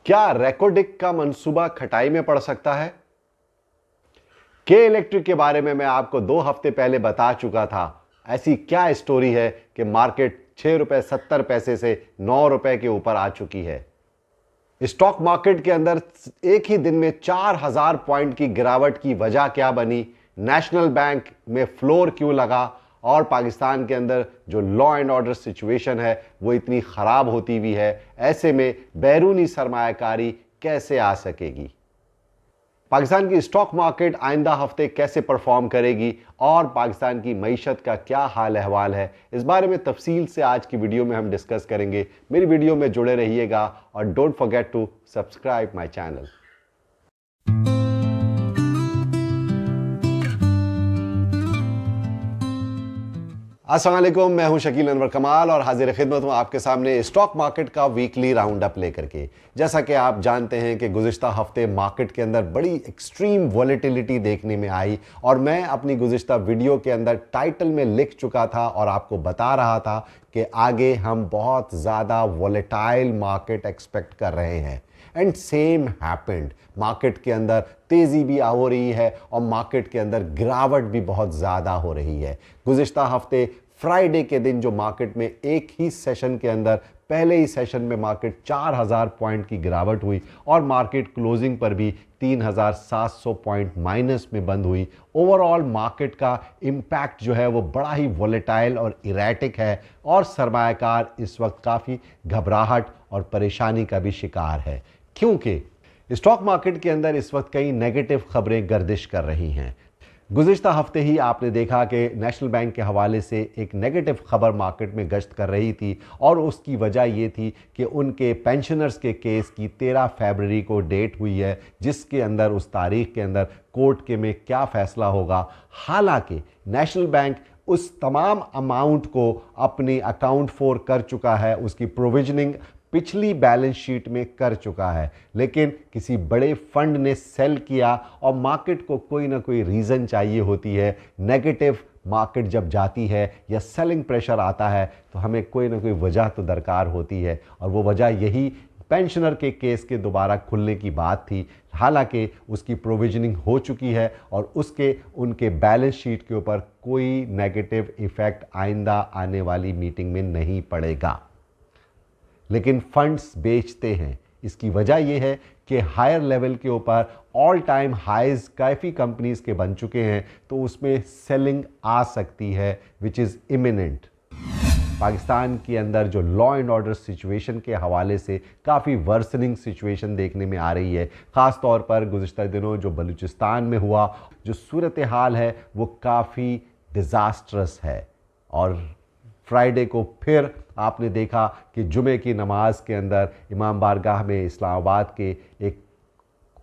क्या रेकोडिक का मंसूबा खटाई में पड़ सकता है? के इलेक्ट्रिक के बारे में मैं आपको 2 हफ्ते पहले बता चुका था। ऐसी क्या स्टोरी है कि मार्केट ₹6.70 से ₹9 के ऊपर आ चुकी है। स्टॉक मार्केट के अंदर एक ही दिन में 4000 पॉइंट की गिरावट की वजह क्या बनी, नेशनल बैंक में फ्लोर क्यों लगा और पाकिस्तान के अंदर जो लॉ एंड ऑर्डर सिचुएशन है वो इतनी खराब होती हुई है, ऐसे में बैरूनी सरमायाकारी कैसे आ सकेगी। पाकिस्तान की स्टॉक मार्केट आइंदा हफ्ते कैसे परफॉर्म करेगी और पाकिस्तान की मईशत का क्या हाल अहवाल है, इस बारे में तफसील से आज की वीडियो में हम डिस्कस करेंगे। मेरी वीडियो में जुड़े रहिएगा और don't forget to subscribe my channel. अस्सलाम वालेकुम, मैं हूं शकील अनवर कमाल और हाजिर खिदमत हूं आपके सामने स्टॉक मार्केट का वीकली राउंड अप लेकर के। जैसा कि आप जानते हैं कि गुज़िश्ता हफ्ते मार्केट के अंदर बड़ी एक्सट्रीम वॉलेटिलिटी देखने में आई और मैं अपनी गुज़िश्ता वीडियो के अंदर टाइटल में लिख चुका था और आपको बता रहा था कि आगे हम बहुत ज़्यादा वॉलेटाइल मार्केट एक्सपेक्ट कर रहे हैं। एंड सेम हैपेंड, मार्केट के अंदर तेज़ी भी हो रही है और मार्केट के अंदर गिरावट भी बहुत ज़्यादा हो रही है। गुज़िश्ता हफ्ते फ्राइडे के दिन जो मार्केट में एक ही सेशन के अंदर पहले ही सेशन में मार्केट 4000 पॉइंट की गिरावट हुई और मार्केट क्लोजिंग पर भी 3700 पॉइंट माइनस में बंद हुई। ओवरऑल मार्केट का इम्पैक्ट जो है वो बड़ा ही वॉलेटाइल और इरेटिक है और सरमायाकार इस वक्त काफ़ी घबराहट और परेशानी का भी शिकार है, क्योंकि स्टॉक मार्केट के अंदर इस वक्त कई नेगेटिव खबरें गर्दिश कर रही हैं। गुज़िश्ता हफ्ते ही आपने देखा कि नेशनल बैंक के हवाले से एक नेगेटिव खबर मार्केट में गश्त कर रही थी और उसकी वजह ये थी कि उनके पेंशनर्स के केस की 13 फरवरी को डेट हुई है, जिसके अंदर उस तारीख के अंदर कोर्ट के में क्या फ़ैसला होगा। हालांकि नेशनल बैंक उस तमाम अमाउंट को अपनी अकाउंट फॉर कर चुका है, उसकी प्रोविजनिंग पिछली बैलेंस शीट में कर चुका है, लेकिन किसी बड़े फंड ने सेल किया और मार्केट को कोई ना कोई रीज़न चाहिए होती है। नेगेटिव मार्केट जब जाती है या सेलिंग प्रेशर आता है तो हमें कोई ना कोई वजह तो दरकार होती है और वो वजह यही पेंशनर के केस के दोबारा खुलने की बात थी। हालांकि उसकी प्रोविजनिंग हो चुकी है और उसके उनके बैलेंस शीट के ऊपर कोई नेगेटिव इफ़ेक्ट आइंदा आने वाली मीटिंग में नहीं पड़ेगा, लेकिन फंड्स बेचते हैं। इसकी वजह यह है कि हायर लेवल के ऊपर ऑल टाइम हाइज काफ़ी कंपनीज के बन चुके हैं, तो उसमें सेलिंग आ सकती है विच इज़ इमिनेंट। पाकिस्तान के अंदर जो लॉ एंड ऑर्डर सिचुएशन के हवाले से काफ़ी वर्सनिंग सिचुएशन देखने में आ रही है। ख़ास तौर पर गुज़िश्ता दिनों जो बलूचिस्तान में हुआ, जो सूरत हाल है वो काफ़ी डिज़ास्ट्रस है। और फ्राइडे को फिर आपने देखा कि जुमे की नमाज के अंदर इमाम बारगाह में इस्लामाबाद के एक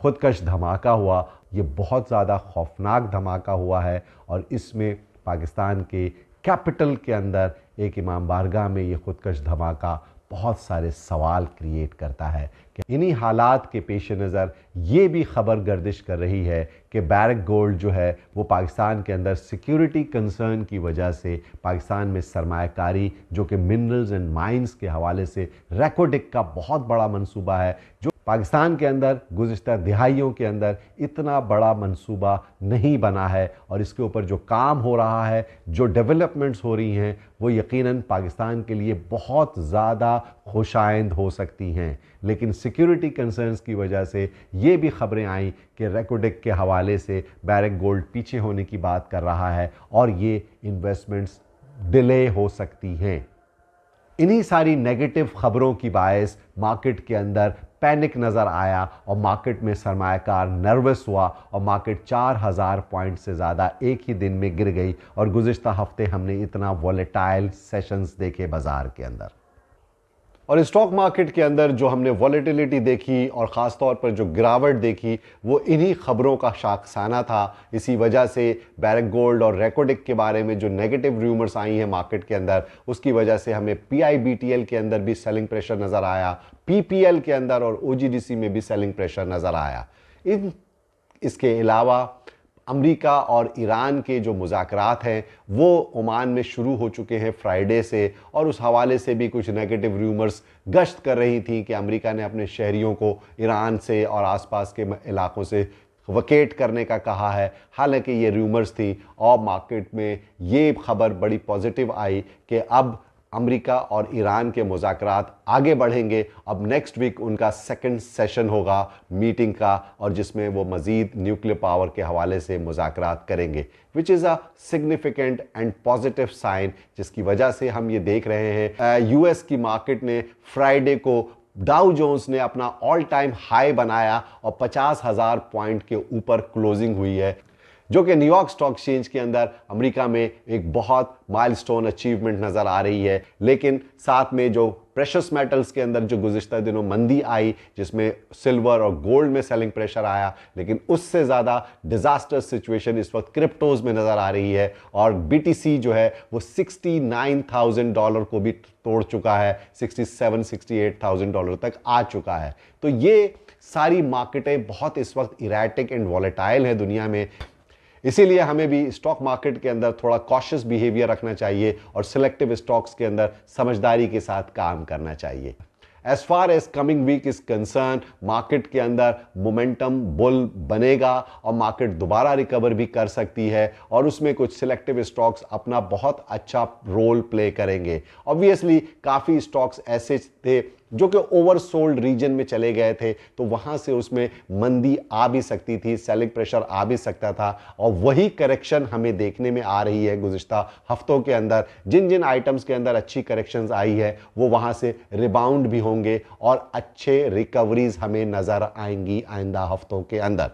खुदकश धमाका हुआ। ये बहुत ज़्यादा खौफनाक धमाका हुआ है और इसमें पाकिस्तान के कैपिटल के अंदर एक इमाम बारगाह में ये खुदकश धमाका बहुत सारे सवाल क्रिएट करता है कि इन्हीं हालात के पेश नज़र ये भी खबर गर्दिश कर रही है कि बैरक गोल्ड जो है वो पाकिस्तान के अंदर सिक्योरिटी कंसर्न की वजह से पाकिस्तान में सरमायाकारी जो कि मिनरल्स एंड माइंस के हवाले से रेकोडिक का बहुत बड़ा मंसूबा है, जो पाकिस्तान के अंदर गुज़िश्ता दिहाइयों के अंदर इतना बड़ा मंसूबा नहीं बना है और इसके ऊपर जो काम हो रहा है, जो डेवलपमेंट्स हो रही हैं, वो यकीनन पाकिस्तान के लिए बहुत ज़्यादा खुशाइंद हो सकती हैं। लेकिन सिक्योरिटी कंसर्न्स की वजह से ये भी खबरें आई कि रेकोडिक के हवाले से बैरक गोल्ड पीछे होने की बात कर रहा है और ये इन्वेस्टमेंट्स डिले हो सकती हैं। इन्हीं सारी नेगेटिव खबरों की बायस मार्केट के अंदर पैनिक नज़र आया और मार्केट में सरमायाकार नर्वस हुआ और मार्केट 4000 पॉइंट से ज़्यादा एक ही दिन में गिर गई और गुज़िश्ता हफ्ते हमने इतना वॉलेटाइल सेशंस देखे बाज़ार के अंदर। और स्टॉक मार्केट के अंदर जो हमने वॉलेटिलिटी देखी और ख़ास तौर पर जो गिरावट देखी वो इन्हीं खबरों का शाखसाना था। इसी वजह से बैरक गोल्ड और रेकोडिक के बारे में जो नेगेटिव रूमर्स आई हैं मार्केट के अंदर, उसकी वजह से हमें PIBTL के अंदर भी सेलिंग प्रेशर नज़र आया, PPL के अंदर और OGDC में भी सेलिंग प्रेशर नज़र आया। इसके अलावा अमेरिका और ईरान के जो मुज़ाकरात हैं वो ओमान में शुरू हो चुके हैं फ्राइडे से, और उस हवाले से भी कुछ नेगेटिव रूमर्स गश्त कर रही थी कि अमेरिका ने अपने शहरियों को ईरान से और आसपास के इलाकों से वकेट करने का कहा है। हालांकि ये रूमर्स थी और मार्केट में ये खबर बड़ी पॉजिटिव आई कि अब अमेरिका और ईरान के मुज़ाकरात आगे बढ़ेंगे। अब नेक्स्ट वीक उनका सेकंड सेशन होगा मीटिंग का, और जिसमें वो मज़ीद न्यूक्लियर पावर के हवाले से मुज़ाकरात करेंगे, which is a significant and positive sign, जिसकी वजह से हम ये देख रहे हैं यूएस की मार्केट ने फ्राइडे को डाउ जोन्स ने अपना ऑल टाइम हाई बनाया और 50,000 पॉइंट के ऊपर क्लोजिंग हुई है, जो कि न्यूयॉर्क स्टॉक एक्सचेंज के अंदर अमेरिका में एक बहुत माइलस्टोन अचीवमेंट नज़र आ रही है। लेकिन साथ में जो प्रेशस मेटल्स के अंदर जो गुज़िश्ता दिनों मंदी आई, जिसमें सिल्वर और गोल्ड में सेलिंग प्रेशर आया, लेकिन उससे ज़्यादा डिज़ास्टर सिचुएशन इस वक्त क्रिप्टोज़ में नज़र आ रही है, और BTC जो है वो $69,000 को भी तोड़ चुका है, $67,000-68,000 तक आ चुका है। तो ये सारी मार्केटें बहुत इस वक्त इरेटिक एंड वॉलेटाइल है दुनिया में, इसीलिए हमें भी स्टॉक मार्केट के अंदर थोड़ा कॉशियस बिहेवियर रखना चाहिए और सिलेक्टिव स्टॉक्स के अंदर समझदारी के साथ काम करना चाहिए। As far as coming week is concern, market के अंदर मोमेंटम बुल बनेगा और मार्केट दोबारा रिकवर भी कर सकती है, और उसमें कुछ सिलेक्टिव स्टॉक्स अपना बहुत अच्छा रोल प्ले करेंगे। ऑब्वियसली काफ़ी स्टॉक्स ऐसे थे जो कि ओवरसोल्ड रीजन में चले गए थे, तो वहाँ से उसमें मंदी आ भी सकती थी, सेलिंग प्रेशर आ भी सकता था, और वही करेक्शन हमें देखने में आ रही है गुज़िश्ता हफ्तों के अंदर। जिन जिन आइटम्स के अंदर अच्छी करेक्शंस आई है वो वहाँ से रिबाउंड भी होंगे और अच्छे रिकवरीज हमें नज़र आएंगी आइंदा हफ्तों के अंदर।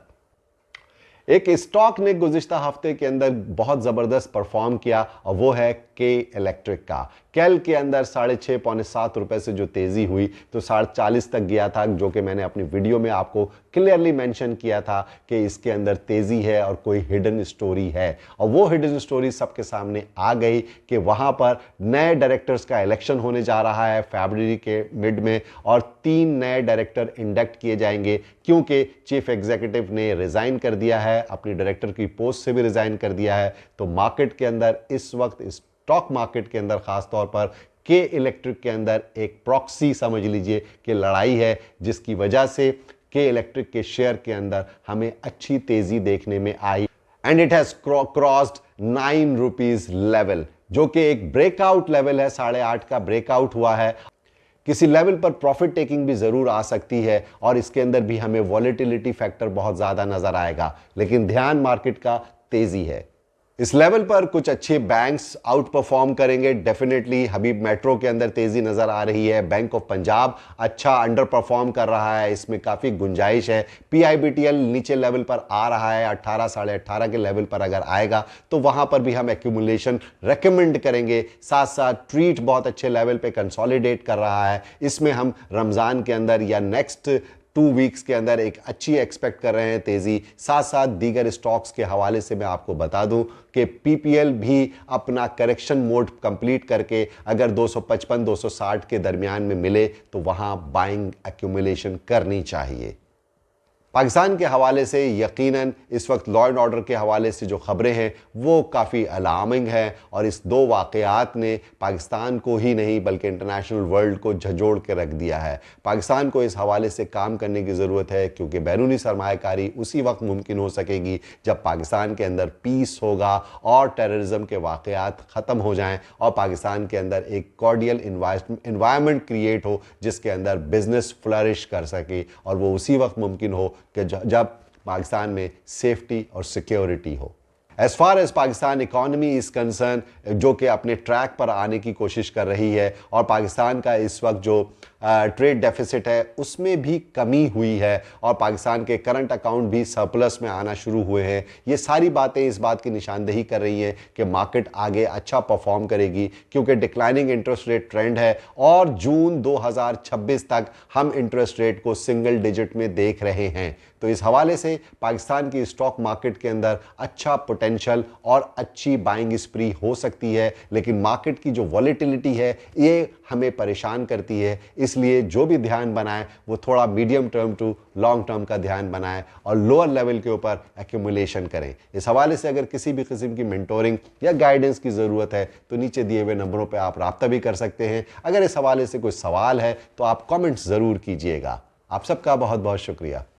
एक स्टॉक ने गुज़िश्ता हफ्ते के अंदर बहुत ज़बरदस्त परफॉर्म किया, और वो है के इलेक्ट्रिक का। कल के अंदर 6.5 पौने 7 रुपए से जो तेज़ी हुई तो 40 तक गया था, जो कि मैंने अपनी वीडियो में आपको क्लियरली मेंशन किया था कि इसके अंदर तेज़ी है और कोई हिडन स्टोरी है, और वो हिडन स्टोरी सबके सामने आ गई कि वहाँ पर नए डायरेक्टर्स का इलेक्शन होने जा रहा है फरवरी के मिड में, और 3 नए डायरेक्टर इंडक्ट किए जाएंगे, क्योंकि चीफ एग्जीक्यूटिव ने रिज़ाइन कर दिया है, अपनी डायरेक्टर की पोस्ट से भी रिज़ाइन कर दिया है। तो मार्केट के अंदर इस वक्त स्टॉक मार्केट के अंदर खास तौर पर के इलेक्ट्रिक के अंदर एक प्रॉक्सी समझ लीजिए कि लड़ाई है, जिसकी वजह से के इलेक्ट्रिक के शेयर के अंदर हमें अच्छी तेजी देखने में आई, and it has crossed 9 rupees level, जो कि एक ब्रेकआउट लेवल है, 8.5 का ब्रेकआउट हुआ है। किसी लेवल पर प्रॉफिट टेकिंग भी ज़रूर आ सकती है, और इसके अंदर भी हमें वॉलेटिलिटी फैक्टर बहुत ज़्यादा नज़र आएगा, लेकिन ध्यान मार्केट का तेज़ी है। इस लेवल पर कुछ अच्छे बैंक्स आउट परफॉर्म करेंगे डेफिनेटली। हबीब मेट्रो के अंदर तेज़ी नज़र आ रही है, बैंक ऑफ पंजाब अच्छा अंडर परफॉर्म कर रहा है, इसमें काफ़ी गुंजाइश है। PIBTL नीचे लेवल पर आ रहा है, 18 साढ़े 18 के लेवल पर अगर आएगा तो वहाँ पर भी हम एक्यूमुलेशन रेकमेंड करेंगे। साथ साथ ट्रीट बहुत अच्छे लेवल पे कंसोलिडेट कर रहा है, इसमें हम रमज़ान के अंदर या नेक्स्ट 2 वीक्स के अंदर एक अच्छी एक्सपेक्ट कर रहे हैं तेज़ी। साथ साथ दीगर स्टॉक्स के हवाले से मैं आपको बता दूं कि PPL भी अपना करेक्शन मोड कंप्लीट करके अगर 255-260 के दरमियान में मिले तो वहां बाइंग एक्यूमुलेशन करनी चाहिए। पाकिस्तान के हवाले से यकीनन इस वक्त लॉ एंड ऑर्डर के हवाले से जो खबरें हैं वो काफ़ी अलार्मिंग हैं, और इस 2 वाक़यात ने पाकिस्तान को ही नहीं बल्कि इंटरनेशनल वर्ल्ड को झंझोड़ के रख दिया है। पाकिस्तान को इस हवाले से काम करने की ज़रूरत है, क्योंकि बैरूनी सरमायाकारी उसी वक्त मुमकिन हो सकेगी जब पाकिस्तान के अंदर पीस होगा और टेररिज्म के वाक़यात ख़त्म हो जाएँ और पाकिस्तान के अंदर एक कॉर्डियल इन्वायरमेंट क्रिएट हो जिसके अंदर बिजनेस फ्लरिश कर सके, और वो उसी वक्त मुमकिन हो कि जब पाकिस्तान में सेफ्टी और सिक्योरिटी हो। As far as Pakistan economy is concern, जो कि अपने ट्रैक पर आने की कोशिश कर रही है, और पाकिस्तान का इस वक्त जो ट्रेड डेफिसिट है उसमें भी कमी हुई है, और पाकिस्तान के करंट अकाउंट भी सरप्लस में आना शुरू हुए हैं। ये सारी बातें इस बात की निशानदेही कर रही हैं कि मार्केट आगे अच्छा परफॉर्म करेगी, क्योंकि डिक्लाइनिंग इंटरेस्ट रेट ट्रेंड है, और जून 2026 तक हम इंटरेस्ट रेट को सिंगल डिजिट में देख रहे हैं। तो इस हवाले से पाकिस्तान की स्टॉक मार्केट के अंदर अच्छा पोटेंशियल और अच्छी बाइंग स्प्री हो सकती है, लेकिन मार्केट की जो वॉलेटिलिटी है ये हमें परेशान करती है। इसलिए जो भी ध्यान बनाएं वो थोड़ा medium term to long term का ध्यान बनाएं और लोअर लेवल के ऊपर एक्यूमुलेशन करें। इस हवाले से अगर किसी भी किस्म की मेंटोरिंग या गाइडेंस की ज़रूरत है तो नीचे दिए हुए नंबरों पर आप राब्ता भी कर सकते हैं। अगर इस हवाले से कोई सवाल है तो आप कॉमेंट्स ज़रूर कीजिएगा। आप सबका बहुत बहुत शुक्रिया।